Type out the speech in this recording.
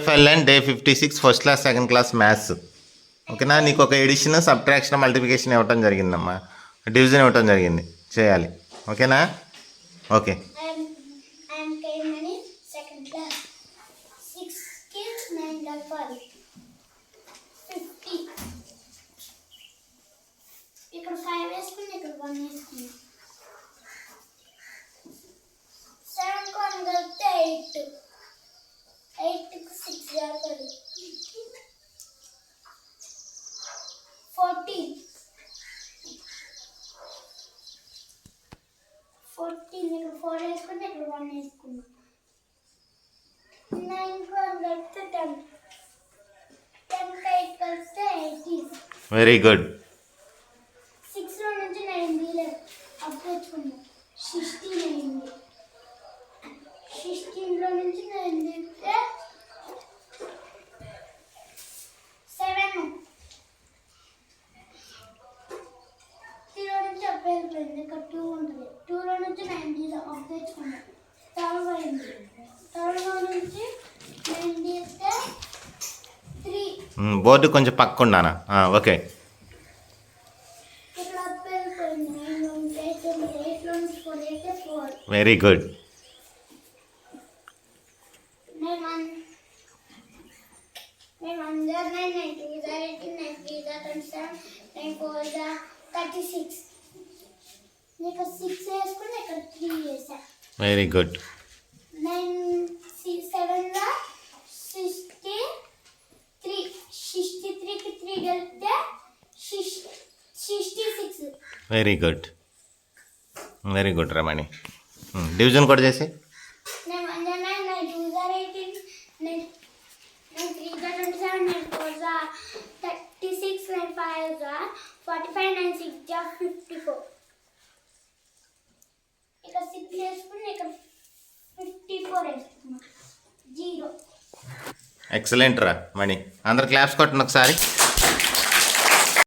FLN day 56 first class second class maths. ఓకేనా, నీకు ఒక ఎడిషన్ సబ్ట్రాక్షన్ మల్టిప్లికేషన్ ఇవ్వటం జరిగిందమ్మా, డివిజన్ ఇవ్వటం జరిగింది, చేయాలి. ఓకేనా? ఓకే. ఇక్కడ 5 వేసుకుని ఇక్కడ 1 వేసుకుని 7 కు 1 కలిపితే 8, 8 కు 6 కలిపి 14, 14 ఇక్కడ 4 వేసుకుని ఇక్కడ 1 వేసుకున్నాం. 9 కు 1 కలిపితే 10, 10 కు 8 కలిపితే 18. Very good. 6 లో నుంచి 9 తీయలేదు, అప్పుడు తెచ్చుకున్నాం. 16 అయింది. 16 లో నుంచి 9 తీస్తే 7. 3 లో నుంచి అప్పుడు వెళ్ళిపోయింది, ఇక్కడ 2 ఉంటుంది. 2 లో నుంచి 9 తీసాం, అప్పుడు తెచ్చుకున్నాం. 12 అయింది. 12 లో నుంచి 9 తీస్తే 3. బోర్డు కొంచెం పక్కకుండానా? ఓకే. Very good. 36. ఇక్కడ 6 వేసుకుని ఇక్కడ 3 వేసా. Very good. 9 7 లా 63, 63 కి 3 కలిపితే 66. వెరీ గుడ్, వెరీ గుడ్ రమణి. డివిజన్ కూడా చేసి 45, 9 6 54. ఇక్కడ 6 వేసుకుని ఇక్కడ 54 వేసుకున్నాం. 0. ఎక్సలెంట్ రా మణి. అందరు క్లాప్స్ కొట్టండి ఒకసారి.